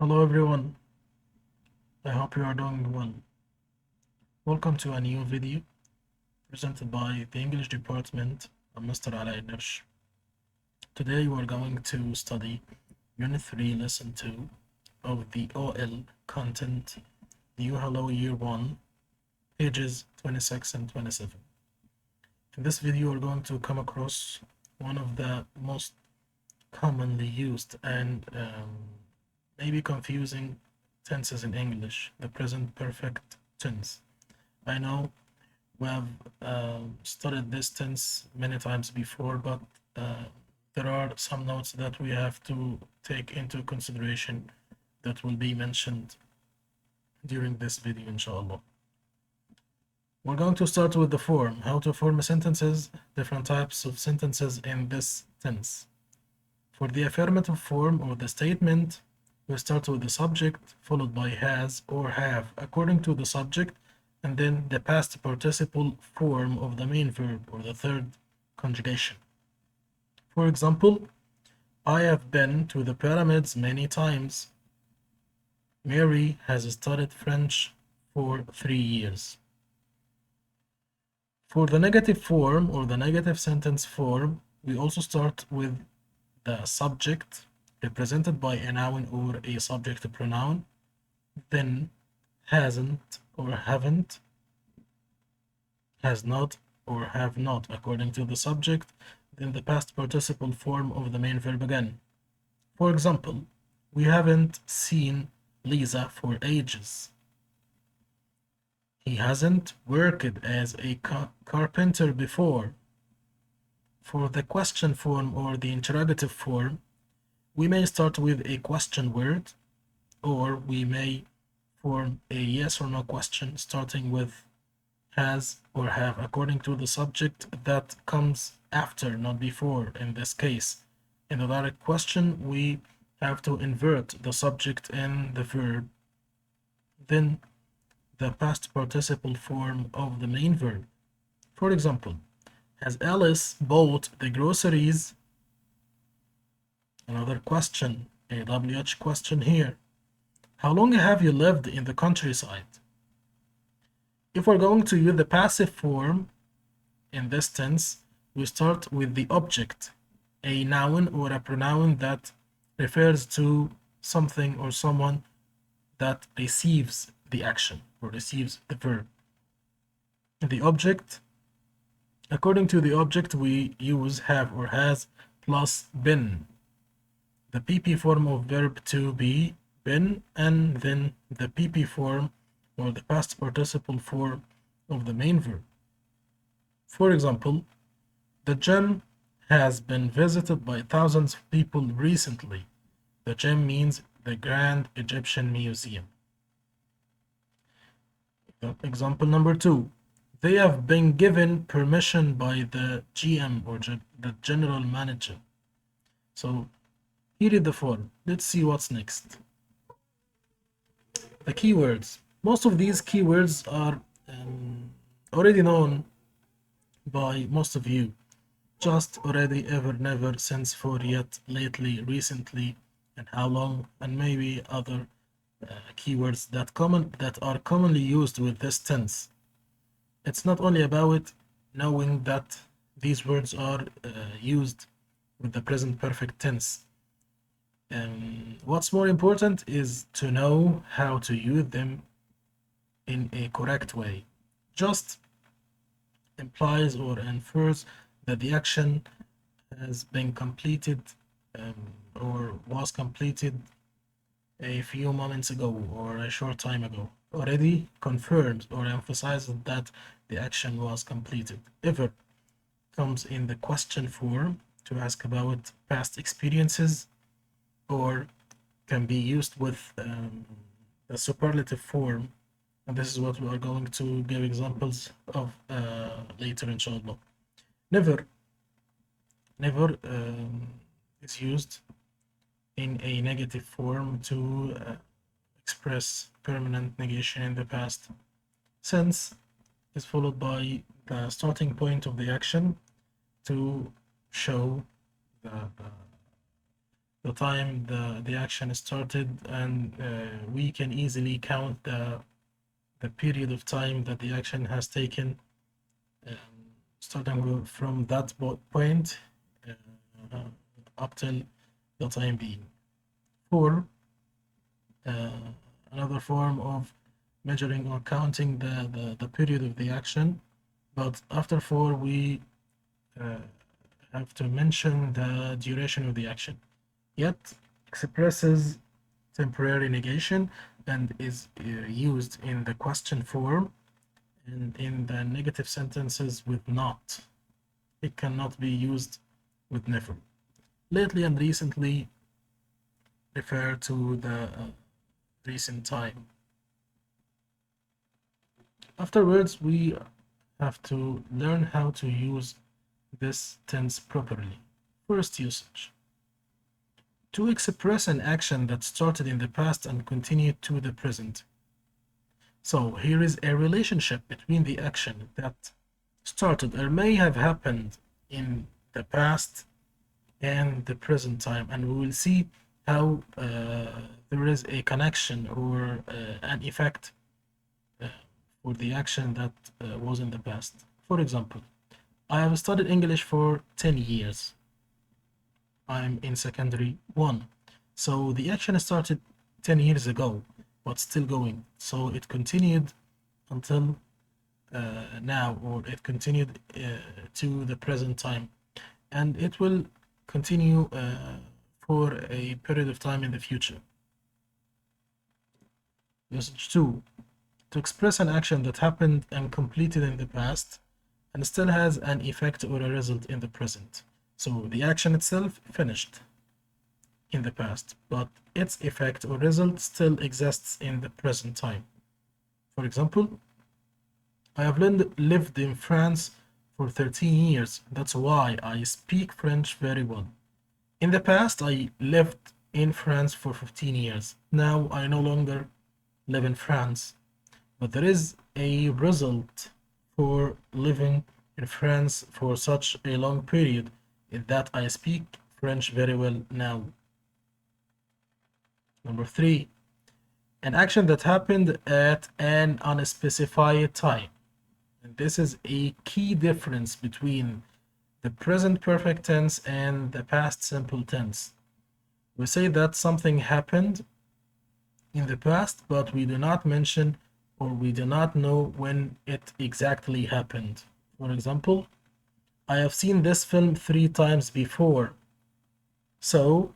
Hello everyone, I hope you are doing well. Welcome to a new video presented by the English department of Mr. Alay Nersh. Today we are going to study Unit 3, Lesson 2 of the OL content, New Hello Year 1, pages 26 and 27. In this video we're going to come across one of the most commonly used and maybe confusing tenses in English, the present perfect tense. I know we have studied this tense many times before, but there are some notes that we have to take into consideration that will be mentioned during this video, inshallah. We're going to start with the form, how to form sentences, different types of sentences in this tense. For the affirmative form or the statement, we start with the subject followed by has or have according to the subject, and then the past participle form of the main verb or the third conjugation. For example, I have been to the pyramids many times. Mary has studied French for 3 years. For the negative form or the negative sentence form, we also start with the subject represented by a noun or a subject pronoun, then hasn't or haven't, has not or have not according to the subject, then the past participle form of the main verb again. For example, we haven't seen Lisa for ages. He hasn't worked as a carpenter before. For the question form or the interrogative form, we may start with a question word, or we may form a yes or no question starting with has or have according to the subject that comes after, not before in this case. In the direct question, we have to invert the subject and the verb, then the past participle form of the main verb. For example, has Alice bought the groceries? Another question, a WH question here. How long have you lived in the countryside? If we're going to use the passive form in this tense, we start with the object, a noun or a pronoun that refers to something or someone that receives the action or receives the verb. The object, according to the object, we use have or has plus been. The PP form of verb to be, been, and then the PP form or the past participle form of the main verb. For example, the gym has been visited by thousands of people recently. The gym means the Grand Egyptian Museum. Example number 2. They have been given permission by the GM or the general manager. So here is the form. Let's see what's next. The keywords. Most of these keywords are already known by most of you. Just, already, ever, never, since, for, yet, lately, recently, and how long, and maybe other keywords that are commonly used with this tense. It's not only about knowing that these words are used with the present perfect tense. What's more important is to know how to use them in a correct way. Just implies or infers that the action has been completed or was completed a few moments ago or a short time ago. Already confirms or emphasizes that the action was completed. Ever comes in the question form to ask about past experiences, or can be used with the superlative form, and this is what we are going to give examples of later, inshallah. Never is used in a negative form to express permanent negation in the past. Since is followed by the starting point of the action to show the time the action started, and we can easily count the period of time that the action has taken, um, starting from that point uh, up till the time being. 4, another form of measuring or counting the period of the action, but after 4 we uh, have to mention the duration of the action. Yet expresses temporary negation and is used in the question form and in the negative sentences with not. It cannot be used with never. Lately and recently refer to the recent time. Afterwards, we have to learn how to use this tense properly. First usage. To express an action that started in the past and continued to the present. So here is a relationship between the action that started or may have happened in the past and the present time, and we will see how there is a connection or an effect uh, for the action that was in the past. For example, I have studied English for 10 years. I'm in secondary 1. So the action started 10 years ago, but still going. So it continued until now, or it continued to the present time. And it will continue for a period of time in the future. Usage 2. To express an action that happened and completed in the past and still has an effect or a result in the present. So the action itself finished in the past, but its effect or result still exists in the present time. For example, I have lived in France for 13 years. That's why I speak French very well. In the past, I lived in France for 15 years. Now I no longer live in France, but there is a result for living in France for such a long period in that I speak French very well now. Number 3, an action that happened at an unspecified time. And this is a key difference between the present perfect tense and the past simple tense. We say that something happened in the past, but we do not mention or we do not know when it exactly happened. For example, I have seen this film 3 times before. So,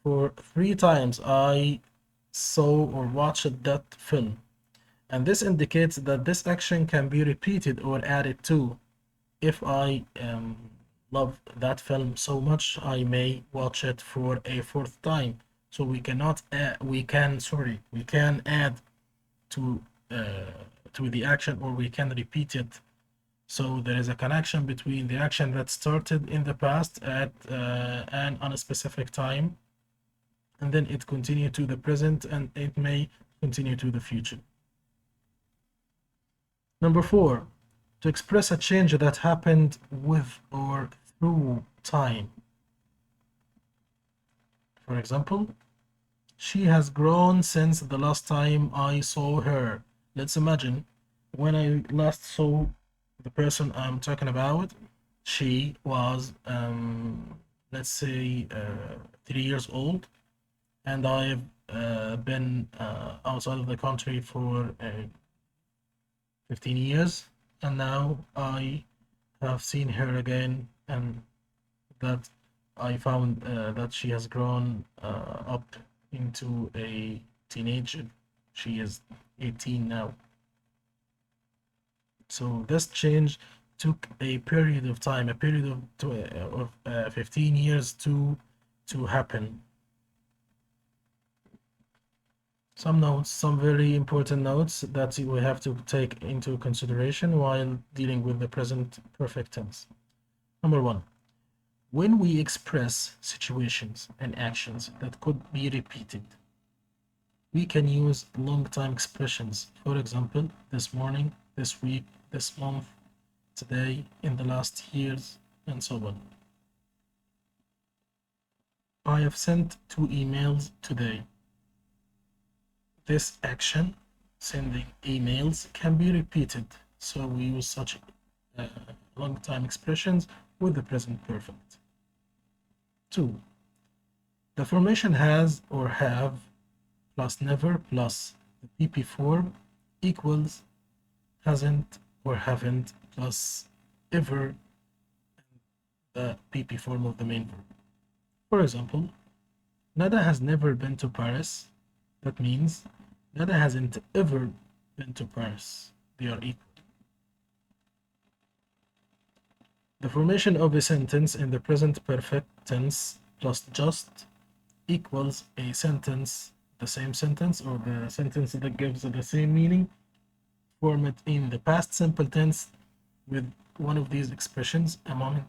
for 3 times I saw or watched that film. And this indicates that this action can be repeated or added to. If I love that film so much, I may watch it for a 4th time. So we cannot we can add to the action, or we can repeat it. So there is a connection between the action that started in the past at an unspecific time, and then it continued to the present, and it may continue to the future. Number 4, to express a change that happened with or through time. For example, she has grown since the last time I saw her. Let's imagine when I last saw the person I'm talking about, she was, let's say, 3 years old, and I've been outside of the country for 15 years, and now I have seen her again, and that I found that she has grown up into a teenager. She is 18 now. So this change took a period of time, a period of 15 years to happen. Some notes, some very important notes that we have to take into consideration while dealing with the present perfect tense. Number 1, when we express situations and actions that could be repeated, we can use long time expressions. For example, this morning, this week, this month, today, in the last years, and so on. I have sent 2 emails today. This action, sending emails, can be repeated, so we use such long time expressions with the present perfect. 2. The formation has or have plus never plus the PP form equals hasn't or haven't plus ever the PP form of the main verb. For example, Nada has never been to Paris. That means Nada hasn't ever been to Paris. They are equal. The formation of a sentence in the present perfect tense plus just equals a sentence, the same sentence or the sentence that gives the same meaning, form it in the past simple tense with one of these expressions: a moment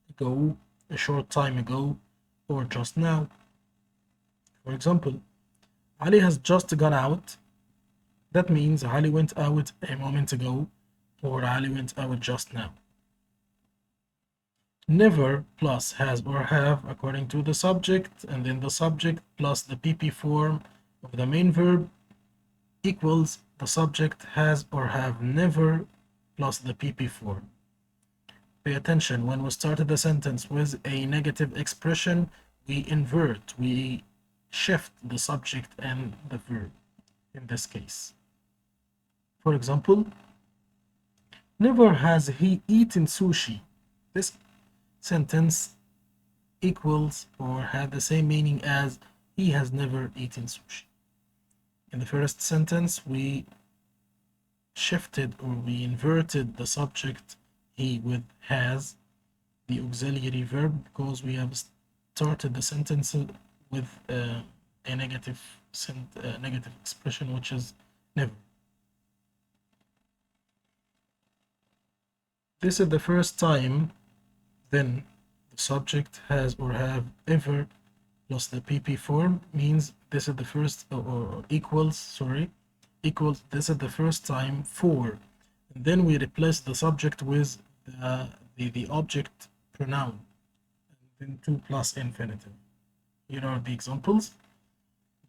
ago, a short time ago, or just now. For example, Ali has just gone out. That means Ali went out a moment ago, or Ali went out just now. Never plus has or have according to the subject, and then the subject plus the PP form of the main verb equals the subject has or have never plus the PP form. Pay attention, when we started the sentence with a negative expression, we invert, we shift the subject and the verb in this case. For example, never has he eaten sushi. This sentence equals or had the same meaning as he has never eaten sushi. In the first sentence, we shifted or we inverted the subject he with has, the auxiliary verb, because we have started the sentence with a negative expression, which is never. This is the first time, then the subject has or have ever plus the PP form means this is the first, or equals this is the first time for, and then we replace the subject with the object pronoun, and then to plus infinitive. Here are the examples.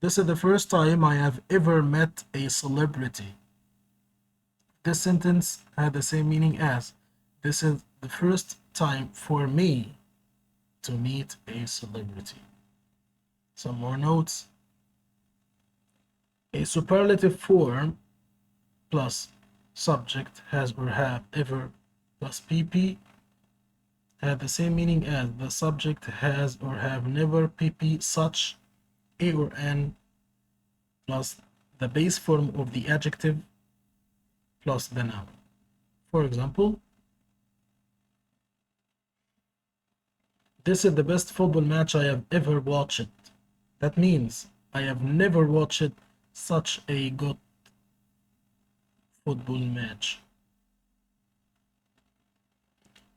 This is the first time I have ever met a celebrity. This sentence had the same meaning as this is the first time for me to meet a celebrity. Some more notes. A superlative form plus subject has or have ever plus PP had the same meaning as the subject has or have never PP such a or an plus the base form of the adjective plus the noun. For example, this is the best football match I have ever watched. That means I have never watched such a good football match.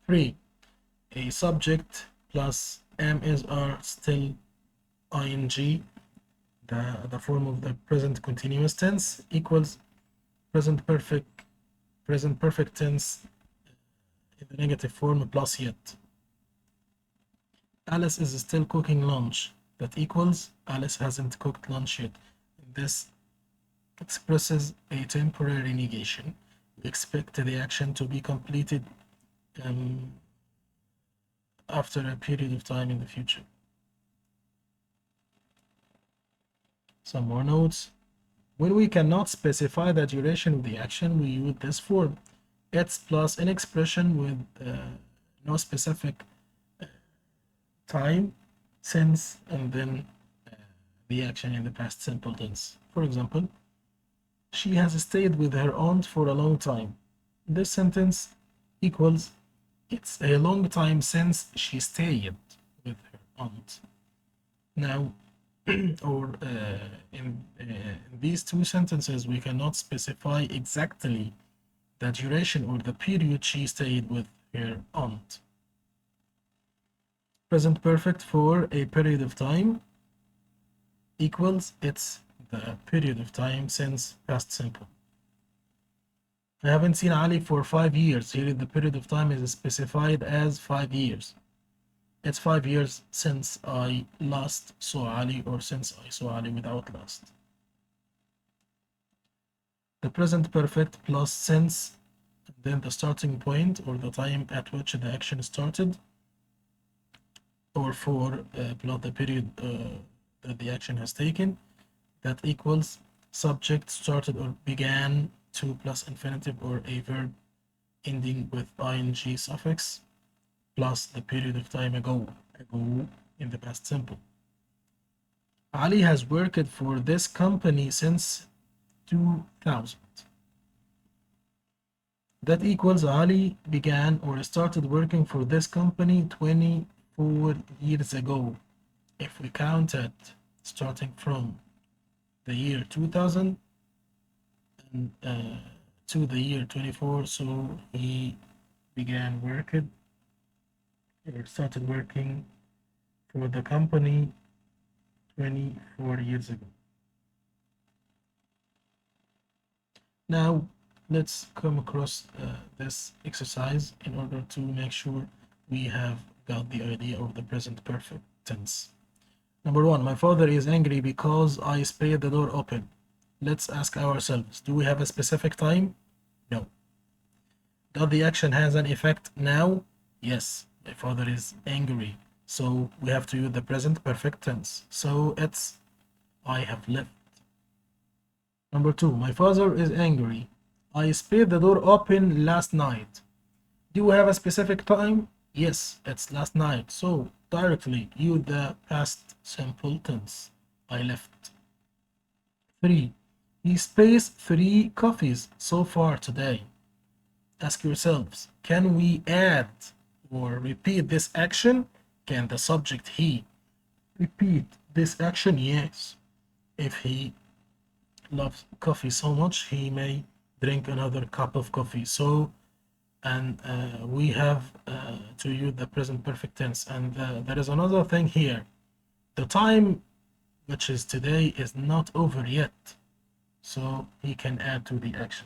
3. A subject plus am, is, are, still, ing, the form of the present continuous tense, equals present perfect tense in the negative form plus yet. Alice is still cooking lunch. That equals Alice hasn't cooked lunch yet. This expresses a temporary negation. We expect the action to be completed after a period of time in the future. Some more notes. When we cannot specify the duration of the action, we use this form. It's plus an expression with no specific time, since, and then the action in the past simple tense. For example, she has stayed with her aunt for a long time. This sentence equals it's a long time since she stayed with her aunt. Now, or in these two sentences, we cannot specify exactly the duration or the period she stayed with her aunt. Present perfect for a period of time equals it's the period of time since past simple. I haven't seen Ali for 5 years. Here the period of time is specified as 5 years. It's 5 years since I last saw Ali, or since I saw Ali without last. The present perfect plus since, then the starting point or the time at which the action started, or for plus the period that the action has taken, that equals subject started or began to plus infinitive or a verb ending with ing suffix plus the period of time ago in the past simple. Ali has worked for this company since 2000. That equals Ali began or started working for this company 24 years ago. If we count it starting from the year 2000 and, to the year 24, so he began working or started working for the company 24 years ago. Now let's come across this exercise in order to make sure we have got the idea of the present perfect tense. Number one, my father is angry because I sprayed the door open. Let's ask ourselves, do we have a specific time? No. Does the action has an effect now? Yes, my father is angry. So we have to use the present perfect tense. So it's I have left. Number two, my father is angry. I sprayed the door open last night. Do we have a specific time? Yes, it's last night. So directly use the past simple tense. I left. 3. He spaced 3 coffees so far today. Ask yourselves, can we add or repeat this action? Can the subject he repeat this action? Yes. If he loves coffee so much, he may drink another cup of coffee. So, and we have to use the present perfect tense. And there is another thing here. The time, which is today, is not over yet. So he can add to the action.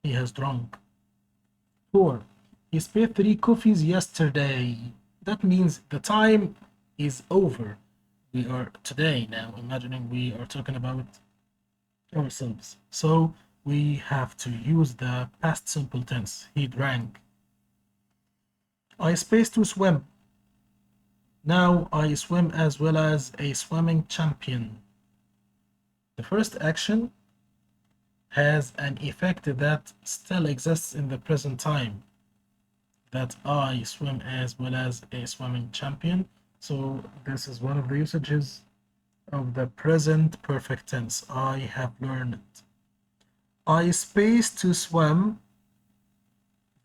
He has drunk. 4. He spilled 3 coffees yesterday. That means the time is over. We are today now, imagining we are talking about ourselves. So we have to use the past simple tense. He drank. I spaced to swim. Now I swim as well as a swimming champion. The first action has an effect that still exists in the present time, that I swim as well as a swimming champion. So this is one of the usages of the present perfect tense. I have learned. I spaced to swim.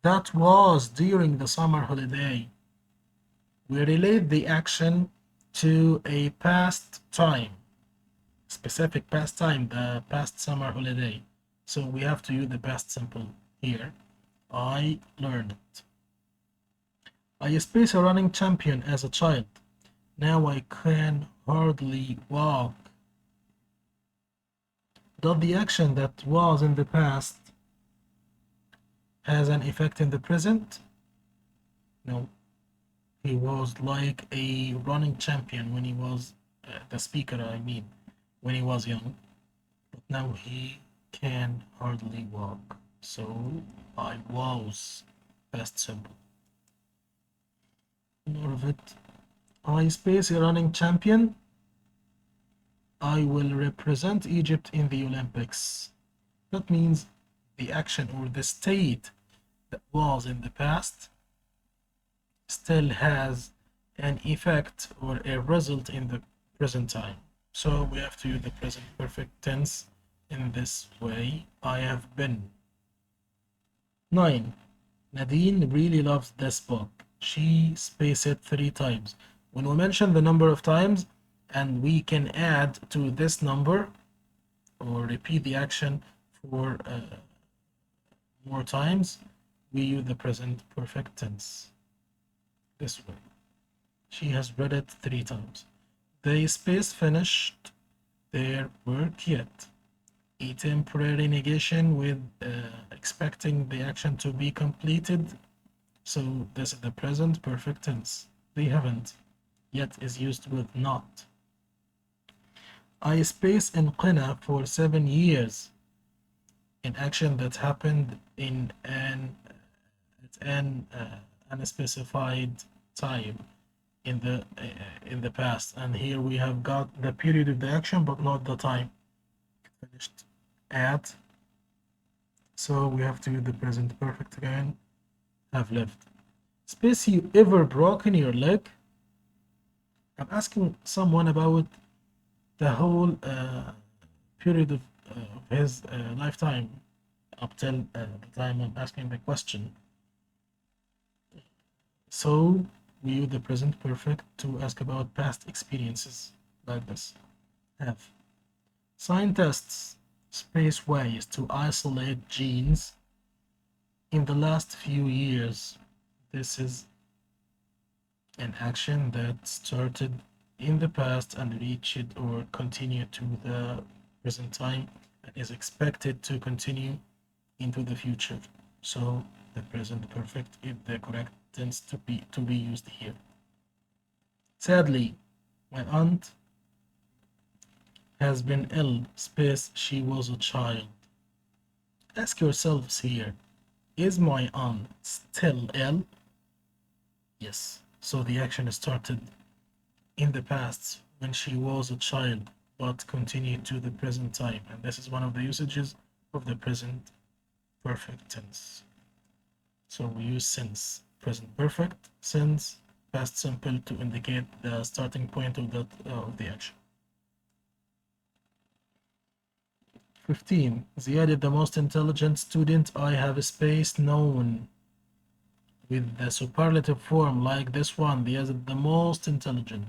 That was during the summer holiday. We relate the action to a past time, specific past time, the past summer holiday. So we have to use the past simple here. I learned. I spaced a running champion as a child. Now I can hardly walk. Does the action that was in the past has an effect in the present? No. He was like a running champion when he was the speaker, I mean, when he was young. But now he can hardly walk. So I was past simple. More of it. I space a running champion. I will represent Egypt in the Olympics. That means the action or the state that was in the past still has an effect or a result in the present time. So we have to use the present perfect tense in this way. I have been. 9. Nadine really loves this book. She spaced it 3 times. When we mention the number of times and we can add to this number or repeat the action for more times, we use the present perfect tense this way. She has read it 3 times. They space finished their work yet. A temporary negation with expecting the action to be completed. So this is the present perfect tense. They haven't yet is used with not. I space انقنا for 7 years. An action that happened in an unspecified time in the past, and here we have got the period of the action but not the time. Finished at, so we have to use the present perfect again. Have lived. Space, you ever broken your leg? I'm asking someone about the whole period of his lifetime up till the time I'm asking the question. So we use the present perfect to ask about past experiences like this. Have. Scientists space ways to isolate genes in the last few years. This is an action that started in the past and reached or continued to the present time and is expected to continue into the future. So the present perfect is the correct tense to be used here. Sadly, my aunt has been ill, space she was a child. Ask yourselves here, is my aunt still ill? Yes. So the action started in the past when she was a child, but continued to the present time. And this is one of the usages of the present perfect tense. So we use since, present perfect, since, past simple to indicate the starting point of the action. 15. Ziyad is the most intelligent student I have space known. With the superlative form like this one, Ziyad is the most intelligent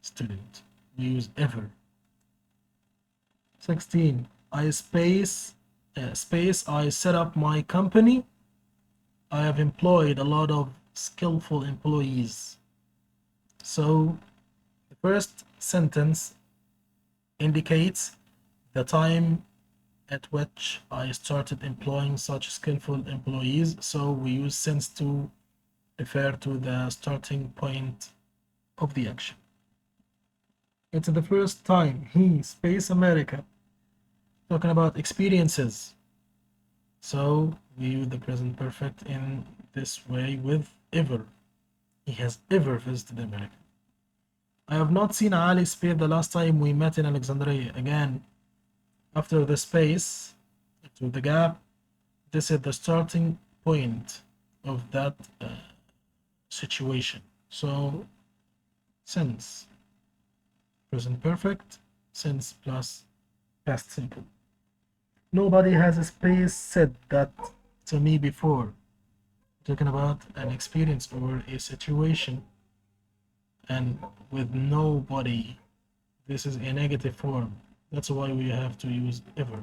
student. We use ever. 16. I space I set up my company. I have employed a lot of skillful employees. So the first sentence indicates the time at which I started employing such skillful employees. So we use since to refer to the starting point of the action. It's the first time he space America, talking about experiences. So we use the present perfect in this way with ever. He has ever visited America. I have not seen Ali space the last time we met in Alexandria. Again, after the space, to the gap, this is the starting point of that situation. So since, present perfect, since plus past simple. Nobody has a space said that to me before. Talking about an experience or a situation, and with nobody, this is a negative form. That's why we have to use ever.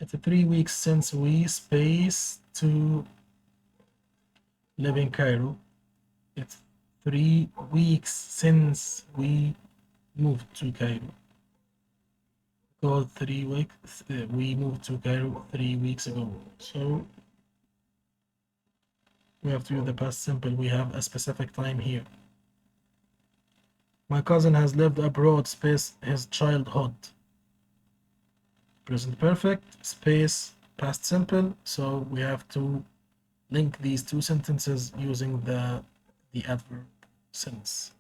It's 3 weeks since we space to live in Cairo. It's 3 weeks since we moved to Cairo. Because 3 weeks, we moved to Cairo 3 weeks ago. So we have to use the past simple. We have a specific time here. My cousin has lived abroad, space his childhood. Present perfect, space past simple. So we have to link these two sentences using the adverb since,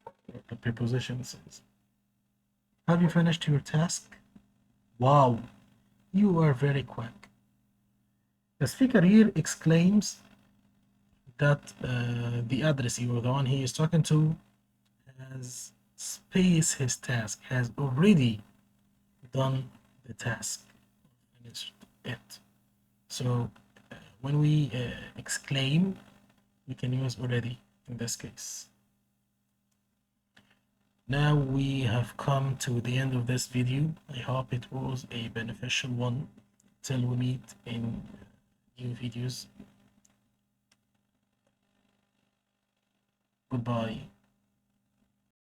or the preposition since. Have you finished your task? Wow, you are very quick. The speaker here exclaims that the addressee, or the one he is talking to, has spaced his task, has already done the task, finished it. So when we exclaim, we can use already in this case. Now we have come to the end of this video. I hope it was a beneficial one. Till we meet in new videos. Goodbye.